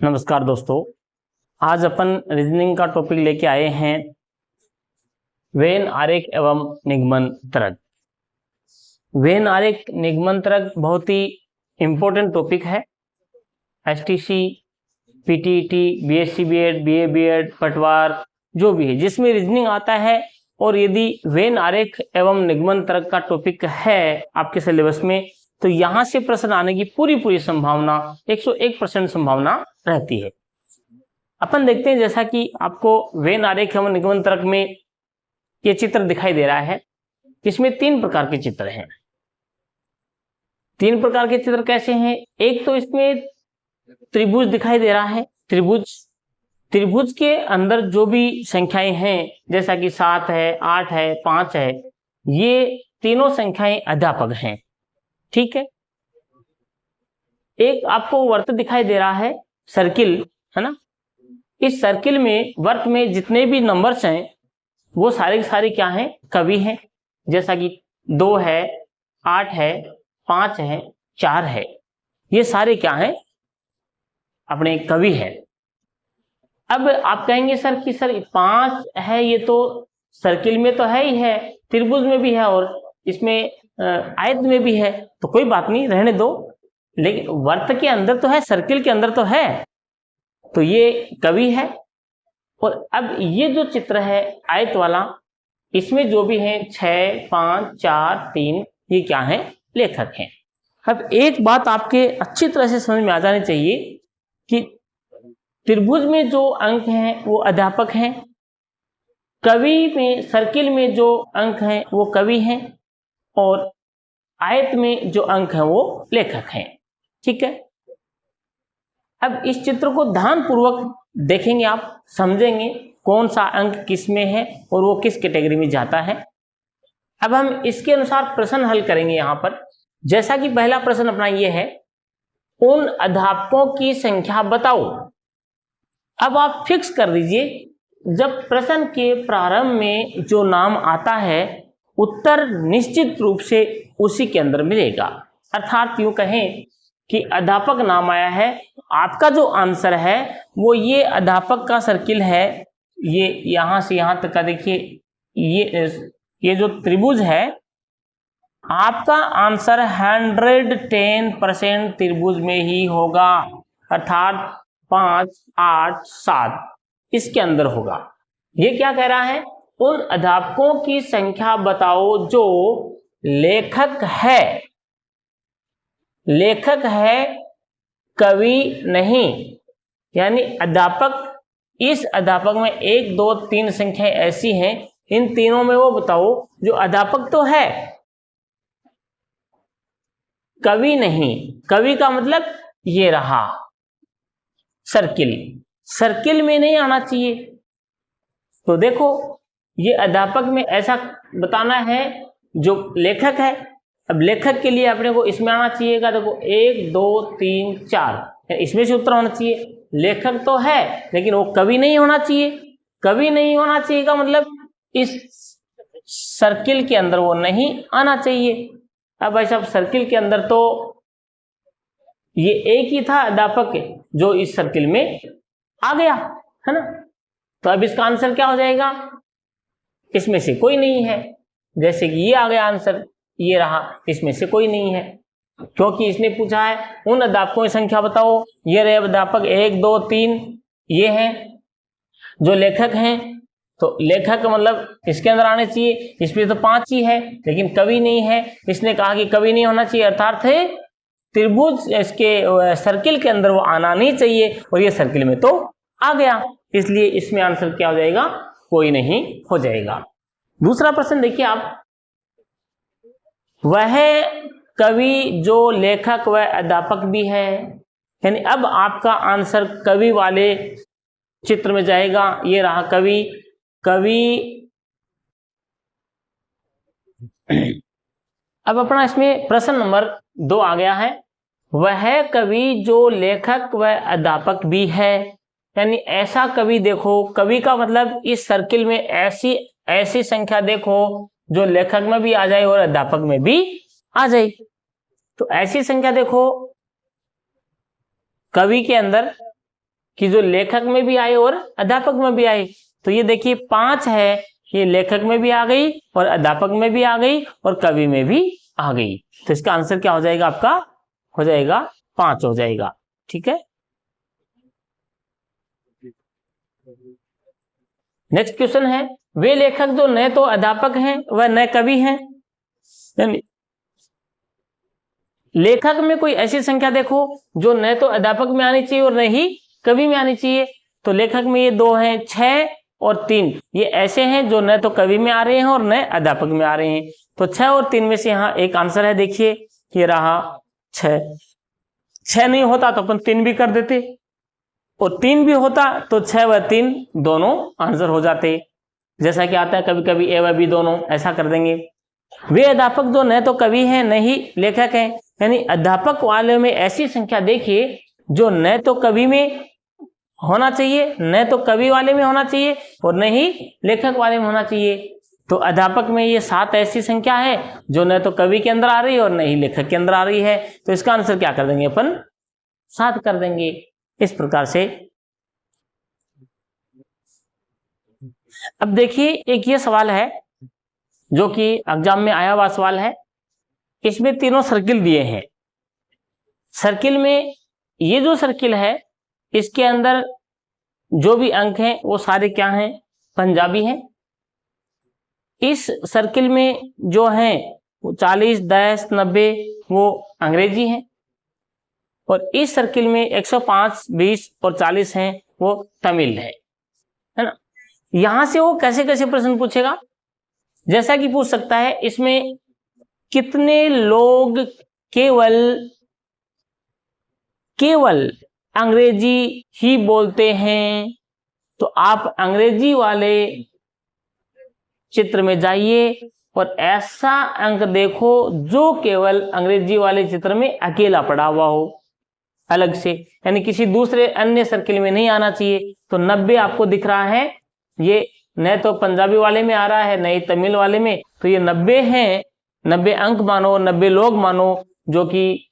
नमस्कार दोस्तों, आज अपन रीजनिंग का टॉपिक लेके आए हैं वेन आरेख एवं निगमन तर्क। वेन आरेख निगमन तर्क बहुत ही इम्पोर्टेंट टॉपिक है। STC, PTET, BSc BEd, BA BEd, पटवार जो भी है जिसमें रीजनिंग आता है, और यदि वेन आरेख एवं निगमन तर्क का टॉपिक है आपके सिलेबस में तो यहाँ से प्रश्न आने की पूरी संभावना 101% संभावना रहती है। अपन देखते हैं, जैसा कि आपको वेन आरेख एवं निगमन तर्क में ये चित्र दिखाई दे रहा है। इसमें 3 प्रकार के चित्र हैं। 3 प्रकार के चित्र कैसे हैं? एक तो इसमें त्रिभुज दिखाई दे रहा है। त्रिभुज के अंदर जो भी संख्याएं हैं, जैसा कि 7 है, 8 है, 5 है, ये तीनों संख्याएं अध्यापक हैं। ठीक है। एक आपको वर्त दिखाई दे रहा है, सर्किल है ना। इस सर्किल में, वर्त में जितने भी नंबर्स हैं वो सारे के सारे क्या हैं? कवि हैं। जैसा कि 2 है, 8 है, 5 है, 4 है, ये सारे क्या हैं? अपने कवि है। अब आप कहेंगे सर कि सर 5 है, ये तो सर्किल में तो है ही है, त्रिभुज में भी है और इसमें आयत में भी है, तो कोई बात नहीं, रहने दो। लेकिन वर्त के अंदर तो है, सर्किल के अंदर तो है, तो ये कवि है। और अब ये जो चित्र है आयत वाला, इसमें जो भी है 6, 5, 4, 3, ये क्या है? लेखक हैं। अब एक बात आपके अच्छी तरह से समझ में आ जानी चाहिए कि त्रिभुज में जो अंक हैं वो अध्यापक हैं, कवि में, सर्किल में जो अंक हैं वो कवि हैं, और आयत में जो अंक हैं वो लेखक हैं। ठीक है। अब इस चित्र को ध्यानपूर्वक देखेंगे, आप समझेंगे कौन सा अंक किस में है और वो किस कैटेगरी में जाता है। अब हम इसके अनुसार प्रश्न हल करेंगे यहाँ पर। जैसा कि पहला प्रश्न अपना ये है, उन अध्यापकों की संख्या बताओ। अब आप फिक्स कर दीजिए, जब प्रश्न के प्रारंभ में जो नाम आता है उत्तर निश्चित रूप से उसी के अंदर मिलेगा। अर्थात यूं कहें कि अध्यापक नाम आया है, आपका जो आंसर है वो ये अध्यापक का सर्किल है। ये यहां से यहां तक का देखिए, ये जो त्रिभुज है, आपका आंसर 110% त्रिभुज में ही होगा। अर्थात 5, 8, 7 इसके अंदर होगा। ये क्या कह रहा है? उन अध्यापकों की संख्या बताओ जो लेखक है। लेखक है, कवि नहीं। यानी अध्यापक, इस अध्यापक में 1, 2, 3 संख्याएं ऐसी हैं, इन तीनों में वो बताओ जो अध्यापक तो है, कवि नहीं। कवि का मतलब ये रहा सर्किल। सर्किल में नहीं आना चाहिए। तो देखो, ये अध्यापक में ऐसा बताना है जो लेखक है। अब लेखक के लिए अपने को इसमें आना चाहिएगा। देखो 1, 2, 3, 4, इसमें से उत्तर होना चाहिए। लेखक तो है लेकिन वो कवि नहीं होना चाहिए। कवि नहीं होना चाहिए का मतलब इस सर्किल के अंदर वो नहीं आना चाहिए। अब भाई साहब, सर्किल के अंदर तो ये एक ही था अध्यापक जो इस सर्किल में आ गया, है ना। तो अब इसका आंसर क्या हो जाएगा? इसमें से कोई नहीं है। जैसे कि ये आ गया आंसर, ये रहा, इसमें से कोई नहीं है, क्योंकि इसने पूछा है उन अध्यापकों की संख्या बताओ। ये रहे अध्यापक 1, 2, 3, ये हैं जो लेखक हैं। तो लेखक मतलब इसके अंदर आने चाहिए। इसमें तो 5 ही है लेकिन कवि नहीं है। इसने कहा कि कवि नहीं होना चाहिए, अर्थात है त्रिभुज, इसके सर्किल के अंदर वो आना नहीं चाहिए, और ये सर्किल में तो आ गया, इसलिए इसमें आंसर क्या हो जाएगा? कोई नहीं हो जाएगा। दूसरा प्रश्न देखिए आप, वह कवि जो लेखक व अध्यापक भी है। यानी अब आपका आंसर कवि वाले चित्र में जाएगा। ये रहा कवि। अब अपना इसमें प्रश्न नंबर 2 आ गया है, वह कवि जो लेखक व अध्यापक भी है। यानी ऐसा कवि देखो, कवि का मतलब इस सर्किल में ऐसी संख्या देखो जो लेखक में भी आ जाए और अध्यापक में भी आ जाए। तो ऐसी संख्या देखो कवि के अंदर कि जो लेखक में भी आए और अध्यापक में भी आए। तो ये देखिए 5 है, ये लेखक में भी आ गई और अध्यापक में भी आ गई और कवि में भी आ गई। तो इसका आंसर क्या हो जाएगा आपका? हो जाएगा 5 हो जाएगा। ठीक है, नेक्स्ट क्वेश्चन है, वे लेखक जो न तो अध्यापक हैं व न कवि हैं। लेखक में कोई ऐसी संख्या देखो जो न तो अध्यापक में आनी चाहिए और न ही कवि में आनी चाहिए। तो लेखक में ये 2 हैं, 6 और 3, ये ऐसे हैं जो न तो कवि में आ रहे हैं और न अध्यापक में आ रहे हैं। तो 6 और 3 में से यहाँ एक आंसर है, देखिए ये रहा 6। 6 नहीं होता तो अपन 3 भी कर देते, और 3 भी होता तो 6 व 3 दोनों आंसर हो जाते। जैसा कि आता है कभी कभी ए व बी दोनों, ऐसा कर देंगे। वे अध्यापक जो न तो कवि हैं न ही लेखक हैं, यानी अध्यापक वाले में ऐसी संख्या देखिए जो न तो कवि में होना चाहिए, न तो कवि वाले में होना चाहिए और न ही लेखक वाले में होना चाहिए। तो अध्यापक में ये 7 ऐसी संख्या है जो न तो कवि के अंदर आ रही है और न ही लेखक के अंदर आ रही है। तो इसका आंसर क्या कर देंगे अपन? 7 कर देंगे। इस प्रकार से अब देखिए एक ये सवाल है जो कि एग्जाम में आया हुआ सवाल है। इसमें तीनों सर्किल दिए हैं। सर्किल में ये जो सर्किल है इसके अंदर जो भी अंक हैं वो सारे क्या हैं? पंजाबी हैं। इस सर्किल में जो हैं 40, 10, 90 वो अंग्रेजी हैं, और इस सर्किल में 105, 20 और 40 हैं वो तमिल है ना। यहां से वो कैसे कैसे प्रश्न पूछेगा, जैसा कि पूछ सकता है इसमें कितने लोग केवल अंग्रेजी ही बोलते हैं। तो आप अंग्रेजी वाले चित्र में जाइए और ऐसा अंक देखो जो केवल अंग्रेजी वाले चित्र में अकेला पड़ा हुआ हो अलग से, यानी किसी दूसरे अन्य सर्किल में नहीं आना चाहिए। तो 90 आपको दिख रहा है, ये न तो पंजाबी वाले में आ रहा है न ही तमिल वाले में, तो ये 90 हैं। 90 अंक मानो, 90 लोग मानो जो कि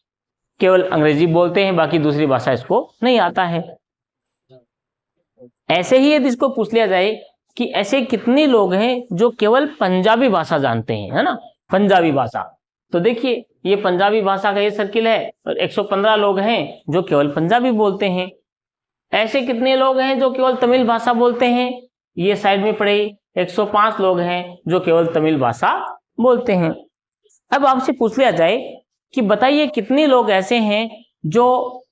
केवल अंग्रेजी बोलते हैं, बाकी दूसरी भाषा इसको नहीं आता है। ऐसे ही यदि इसको पूछ लिया जाए कि ऐसे कितने लोग हैं जो केवल पंजाबी भाषा जानते हैं, है ना, पंजाबी भाषा, तो देखिए ये पंजाबी भाषा का ये सर्किल है और 115 लोग हैं जो केवल पंजाबी बोलते हैं। ऐसे कितने लोग हैं जो केवल तमिल भाषा बोलते हैं? ये साइड में पड़े 105 लोग हैं जो केवल तमिल भाषा बोलते हैं। अब आपसे पूछ लिया जाए कि बताइए कितने लोग ऐसे हैं जो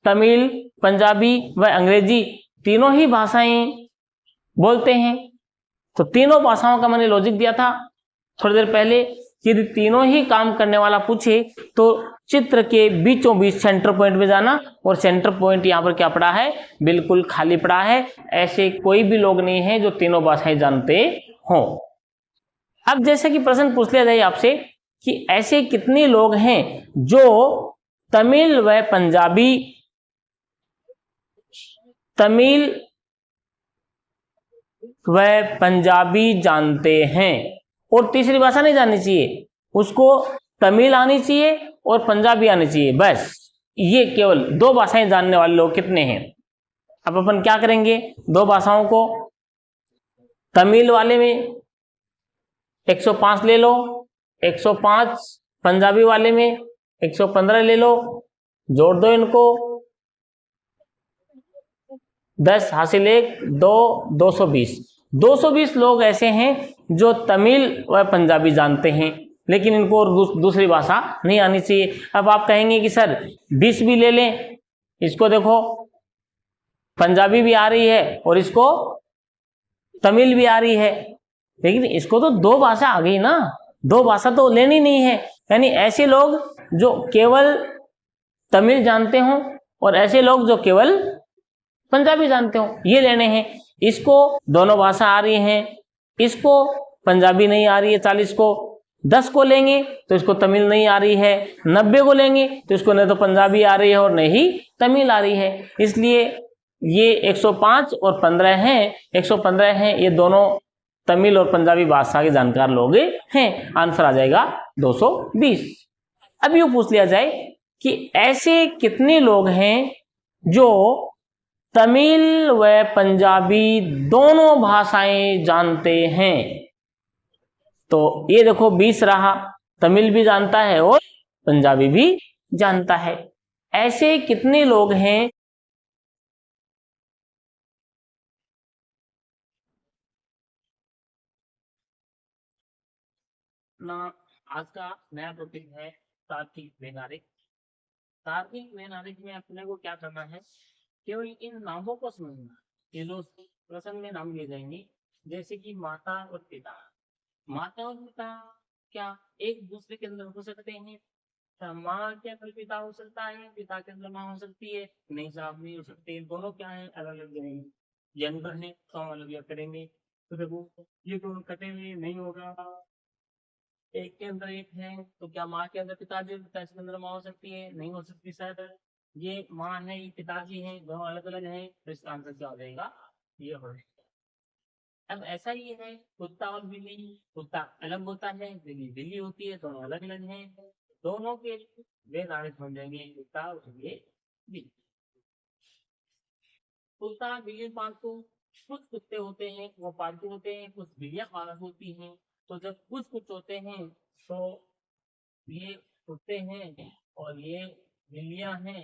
तमिल, पंजाबी व अंग्रेजी तीनों ही भाषाएं बोलते हैं। तो तीनों भाषाओं का मैंने लॉजिक दिया था थोड़ी देर पहले। यदि तीनों ही काम करने वाला पूछे तो चित्र के बीचों बीच सेंटर पॉइंट में जाना, और सेंटर पॉइंट यहाँ पर क्या पड़ा है? बिल्कुल खाली पड़ा है। ऐसे कोई भी लोग नहीं है जो तीनों भाषाएं जानते हों। अब जैसे कि प्रश्न पूछ लिया जाए आपसे कि ऐसे कितने लोग हैं जो तमिल व पंजाबी जानते हैं, और तीसरी भाषा नहीं जाननी चाहिए, उसको तमिल आनी चाहिए और पंजाबी आनी चाहिए, बस। ये केवल 2 भाषाएं जानने वाले लोग कितने हैं? अब अपन क्या करेंगे, 2 भाषाओं को तमिल वाले में 105 ले लो, 105 पंजाबी वाले में 115 ले लो, जोड़ दो इनको, 10 हासिल 1, 2, 220। 220 लोग ऐसे हैं जो तमिल व पंजाबी जानते हैं, लेकिन इनको दूसरी भाषा नहीं आनी चाहिए। अब आप कहेंगे कि सर 20 भी ले लें, इसको देखो पंजाबी भी आ रही है और इसको तमिल भी आ रही है, लेकिन इसको तो 2 भाषा आ गई ना, 2 भाषा तो लेनी नहीं है। यानी ऐसे लोग जो केवल तमिल जानते हों और ऐसे लोग जो केवल पंजाबी जानते हो, ये लेने हैं। इसको दोनों भाषा आ रही हैं, इसको पंजाबी नहीं आ रही है 40 को, 10 को लेंगे तो इसको तमिल नहीं आ रही है, 90 को लेंगे तो इसको न तो पंजाबी आ रही है और न ही तमिल आ रही है। इसलिए ये 105 और 15 हैं, 115 हैं, ये दोनों तमिल और पंजाबी भाषा के जानकार लोग हैं। आंसर आ जाएगा 220। अब यूँ पूछ लिया जाए कि ऐसे कितने लोग हैं जो तमिल व पंजाबी दोनों भाषाएं जानते हैं। तो ये देखो 20 रहा, तमिल भी जानता है और पंजाबी भी जानता है। ऐसे कितने लोग हैं ना। आज का नया टॉपिक है तार्किक वैधानिक। तार्किक वैधानिक में अपने को क्या करना है, केवल इन नामों को समझना। ये जो प्रसंग में नाम लिए जाएंगे, जैसे कि माता और पिता। माता और पिता क्या एक दूसरे के अंदर हो सकते हैं? माँ के अंदर पिता हो सकता है, पिता के अंदर माँ हो सकती है? नहीं साहब, नहीं हो सकती। दोनों क्या है, अलग अलग जगह जनवर है, तो हम अलग अलग करेंगे। तो देखो ये दोनों कटे हुए नहीं होगा, एक के अंदर एक है। तो क्या माँ के अंदर पिताजी, पिता के अंदर माँ हो सकती है? नहीं हो सकती शायद। ये माँ है, ये पिताजी है, दोनों अलग अलग है, तो इसका आंसर क्या हो जाएगा, ये हो जाएगा। अब ऐसा ही है कुत्ता और बिल्ली। कुत्ता अलग होता है, बिल्ली बिल्ली होती है, दोनों अलग अलग हैं। दोनों के वेद आरित बन जाएंगे, कुत्ता और ये बिल्ली। कुत्ता बिल्ली पालतू। कुछ कुत्ते होते हैं वो पालतू होते हैं, कुछ बिल्लियां पालतू होती हैं। तो जब कुछ कुछ होते हैं तो ये कुत्ते हैं और ये बिल्लियां हैं।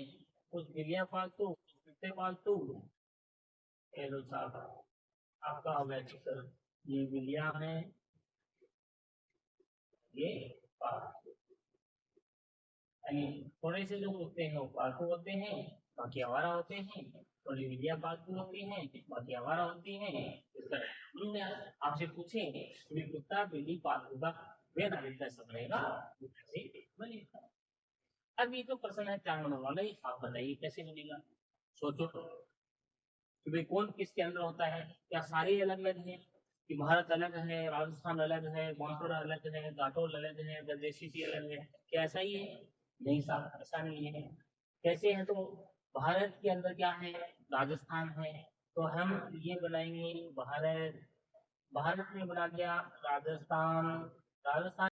कुछ बिल्लियां पालतू, कुछ कुत्ते पालतू। हेलो साहब, आपका हो गया चित्र। ये बिल्लियां हैं, ये पालतू। यानी थोड़े से लोग होते हैं वो पालतू होते हैं, बाकी आवारा होते हैं। थोड़ी बिल्लियां पालतू होती हैं, बाकी आवारा होती हैं। इसका हमने आपसे पूछे कि कुत्ता बिल्ली पालतू का वेद कैसा बनेगा, कैसे बनेगा। अब ये तो प्रश्न है 4 नंबर वाला ही, आप बताइए कैसे बनेगा। सोचो कि भाई कौन किसके अंदर होता है। क्या सारे अलग अलग हैं कि भारत अलग है, राजस्थान अलग है, बांकुड़ा अलग है, घाटोल अलग है, प्रदेश सिटी अलग है? क्या ऐसा ही है? नहीं साहब, ऐसा नहीं है। कैसे है तो भारत के अंदर क्या है, राजस्थान है। तो हम ये बनाएंगे भारत, भारत में बना दिया राजस्थान। राजस्थान